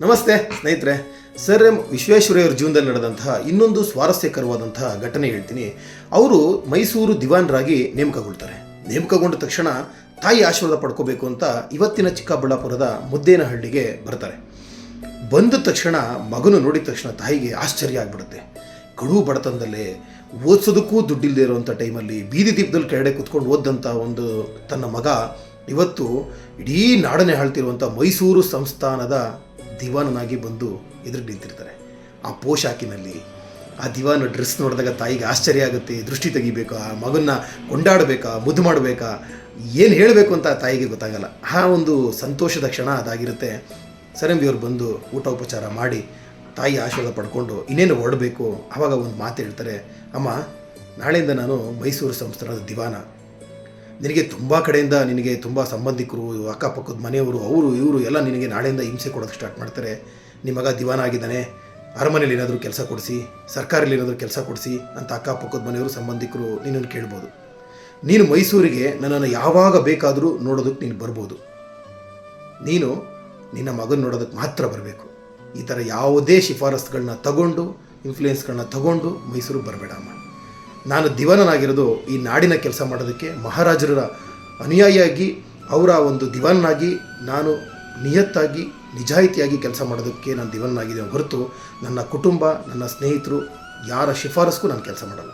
ನಮಸ್ತೆ ಸ್ನೇಹಿತರೆ. Sir M ವಿಶ್ವೇಶ್ವರಯ್ಯವ್ರ ಜೀವನದಲ್ಲಿ ನಡೆದಂತಹ ಇನ್ನೊಂದು ಸ್ವಾರಸ್ಯಕರವಾದಂತಹ ಘಟನೆ ಹೇಳ್ತೀನಿ. ಅವರು ಮೈಸೂರು ದಿವಾನರಾಗಿ ನೇಮಕಗೊಳ್ತಾರೆ. ನೇಮಕಗೊಂಡ ತಕ್ಷಣ ತಾಯಿ ಆಶೀರ್ವಾದ ಪಡ್ಕೋಬೇಕು ಅಂತ ಇವತ್ತಿನ ಚಿಕ್ಕಬಳ್ಳಾಪುರದ ಮುದ್ದೇನಹಳ್ಳಿಗೆ ಬರ್ತಾರೆ. ಬಂದ ತಕ್ಷಣ ಮಗನು ನೋಡಿದ ತಕ್ಷಣ ತಾಯಿಗೆ ಆಶ್ಚರ್ಯ ಆಗಿಬಿಡುತ್ತೆ. ಕಡು ಬಡತನದಲ್ಲೇ ಓದಿಸೋದಕ್ಕೂ ದುಡ್ಡಿಲ್ಲದೆ ಇರುವಂಥ ಟೈಮಲ್ಲಿ ಬೀದಿ ದೀಪದಲ್ಲಿ ಕೆಳಗಡೆ ಕುತ್ಕೊಂಡು ಓದಂಥ ಒಂದು ತನ್ನ ಮಗ ಇವತ್ತು ಇಡೀ ನಾಡನೆ ಆಳ್ತಿರುವಂಥ ಮೈಸೂರು ಸಂಸ್ಥಾನದ ದಿವಾನನಾಗಿ ಬಂದು ಎದುರು ನಿಂತಿರ್ತಾರೆ. ಆ ಪೋಷಾಕಿನಲ್ಲಿ ಆ ದಿವಾನ ಡ್ರೆಸ್ ನೋಡಿದಾಗ ತಾಯಿಗೆ ಆಶ್ಚರ್ಯ ಆಗುತ್ತೆ. ದೃಷ್ಟಿ ತೆಗಿಬೇಕಾ, ಮಗನ್ನ ಕೊಂಡಾಡಬೇಕಾ, ಮುದ್ದು ಮಾಡಬೇಕಾ, ಏನು ಹೇಳಬೇಕು ಅಂತ ತಾಯಿಗೆ ಗೊತ್ತಾಗಲ್ಲ. ಆ ಒಂದು ಸಂತೋಷದ ಕ್ಷಣ ಅದಾಗಿರುತ್ತೆ. ಸರಂಬಿಯವ್ರು ಬಂದು ಊಟ ಉಪಚಾರ ಮಾಡಿ ತಾಯಿ ಆಶೀರ್ವಾದ ಪಡ್ಕೊಂಡು ಇನ್ನೇನು ಹೊರಡಬೇಕು. ಆವಾಗ ಒಂದು ಮಾತು ಹೇಳ್ತಾರೆ, ಅಮ್ಮ ನಾಳೆಯಿಂದ ನಾನು ಮೈಸೂರು ಸಂಸ್ಥಾನದ ದಿವಾನ. ನಿನಗೆ ತುಂಬ ಕಡೆಯಿಂದ ನಿನಗೆ ತುಂಬ ಸಂಬಂಧಿಕರು, ಅಕ್ಕಪಕ್ಕದ ಮನೆಯವರು, ಅವರು ಇವರು ಎಲ್ಲ ನಿನಗೆ ನಾಳೆಯಿಂದ ಹಿಂಸೆ ಕೊಡೋಕ್ಕೆ ಸ್ಟಾರ್ಟ್ ಮಾಡ್ತಾರೆ. ನಿಮ್ಮ ಮಗ ದಿವಾನ ಆಗಿದ್ದಾನೆ, ಅರಮನೆಯಲ್ಲಿ ಏನಾದರೂ ಕೆಲಸ ಕೊಡಿಸಿ, ಸರ್ಕಾರಲ್ಲಿ ಏನಾದರೂ ಕೆಲಸ ಕೊಡಿಸಿ ಅಂತ ಅಕ್ಕಪಕ್ಕದ ಮನೆಯವರು, ಸಂಬಂಧಿಕರು ನಿನ್ನನ್ನು ಕೇಳ್ಬೋದು. ನೀನು ಮೈಸೂರಿಗೆ ನನ್ನನ್ನು ಯಾವಾಗ ಬೇಕಾದರೂ ನೋಡೋದಕ್ಕೆ ನೀನು ಬರ್ಬೋದು. ನೀನು ನಿನ್ನ ಮಗನ ನೋಡೋದಕ್ಕೆ ಮಾತ್ರ ಬರಬೇಕು. ಈ ಥರ ಯಾವುದೇ ಶಿಫಾರಸ್ಗಳನ್ನ ತಗೊಂಡು, ಇನ್ಫ್ಲೂಯೆನ್ಸ್ಗಳನ್ನ ತಗೊಂಡು ಮೈಸೂರಿಗೆ ಬರಬೇಡಮ್ಮ. ನಾನು ದಿವಾನನಾಗಿರೋದು ಈ ನಾಡಿನ ಕೆಲಸ ಮಾಡೋದಕ್ಕೆ, ಮಹಾರಾಜರ ಅನುಯಾಯಿಯಾಗಿ ಅವರ ಒಂದು ದಿವಾನನಾಗಿ ನಾನು ನಿಯತ್ತಾಗಿ ನಿಜಾಯಿತಿಯಾಗಿ ಕೆಲಸ ಮಾಡೋದಕ್ಕೆ ನಾನು ದಿವಾನನಾಗಿದ್ದೇನೆ ಹೊರತು ನನ್ನ ಕುಟುಂಬ, ನನ್ನ ಸ್ನೇಹಿತರು ಯಾರ ಶಿಫಾರಸ್ಗೂ ನಾನು ಕೆಲಸ ಮಾಡಲ್ಲ.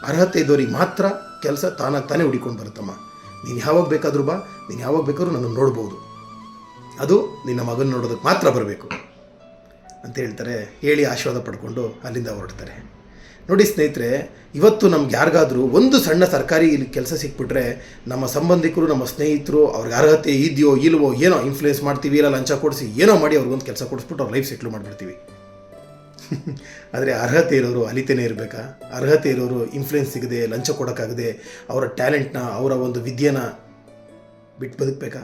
ಅರ್ಹತೆ ಇದ್ದವರಿಗೆ ಮಾತ್ರ ಕೆಲಸ ತಾನೇ ಹುಡಿಕೊಂಡು ಬರುತ್ತಮ್ಮ. ನೀನು ಯಾವಾಗ ಬೇಕಾದರೂ ಬಾ, ನೀನು ಯಾವಾಗ ಬೇಕಾದ್ರೂ ನನ್ನನ್ನು ನೋಡ್ಬೋದು. ಅದು ನಿನ್ನ ಮಗನ ನೋಡೋದಕ್ಕೆ ಮಾತ್ರ ಬರಬೇಕು ಅಂತ ಹೇಳ್ತಾರೆ. ಹೇಳಿ ಆಶೀರ್ವಾದ ಪಡ್ಕೊಂಡು ಅಲ್ಲಿಂದ ಹೊರಡ್ತಾರೆ. ನೋಡಿ ಸ್ನೇಹಿತರೆ, ಇವತ್ತು ನಮ್ಗೆ ಯಾರಿಗಾದರೂ ಒಂದು ಸಣ್ಣ ಸರ್ಕಾರಿ ಕೆಲಸ ಸಿಕ್ಬಿಟ್ರೆ ನಮ್ಮ ಸಂಬಂಧಿಕರು, ನಮ್ಮ ಸ್ನೇಹಿತರು ಅವ್ರಿಗೆ ಅರ್ಹತೆ ಇದೆಯೋ ಇಲ್ವೋ ಏನೋ ಇನ್ಫ್ಲೂಯೆನ್ಸ್ ಮಾಡ್ತೀವಿ, ಇಲ್ಲ ಲಂಚ ಕೊಡಿಸಿ ಏನೋ ಮಾಡಿ ಅವ್ರಿಗೊಂದು ಕೆಲಸ ಕೊಡಿಸ್ಬಿಟ್ಟು ಅವ್ರ ಲೈಫ್ ಸೆಟ್ಲ್ ಮಾಡಿಬಿಡ್ತೀವಿ. ಆದರೆ ಅರ್ಹತೆ ಇರೋರು ಅಲಿತೇನೆ ಇರಬೇಕಾ? ಅರ್ಹತೆ ಇರೋರು ಇನ್ಫ್ಲೂಯೆನ್ಸ್ ಸಿಗದೆ, ಲಂಚ ಕೊಡೋಕ್ಕಾಗದೆ ಅವರ ಟ್ಯಾಲೆಂಟ್ನ, ಅವರ ಒಂದು ವಿದ್ಯೆನ ಬಿಟ್ಟು ಬದುಕಬೇಕಾ?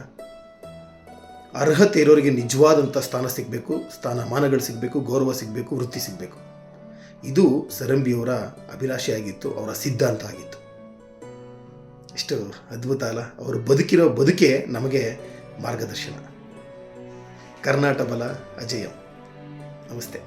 ಅರ್ಹತೆ ಇರೋರಿಗೆ ನಿಜವಾದಂಥ ಸ್ಥಾನ ಸಿಗಬೇಕು, ಸ್ಥಾನಮಾನಗಳು ಸಿಗಬೇಕು, ಗೌರವ ಸಿಗಬೇಕು, ವೃತ್ತಿ ಸಿಗಬೇಕು. ಇದು ಸರಂಬಿಯವರ ಅಭಿಲಾಷೆ ಆಗಿತ್ತು, ಅವರ ಸಿದ್ಧಾಂತ ಆಗಿತ್ತು. ಎಷ್ಟು ಅದ್ಭುತ ಅಲ್ಲ? ಅವರು ಬದುಕಿರೋ ಬದುಕೆ ನಮಗೆ ಮಾರ್ಗದರ್ಶನ. ಕರ್ನಾಟಕ ಬಲ ಅಜೇಯಂ. ನಮಸ್ತೆ.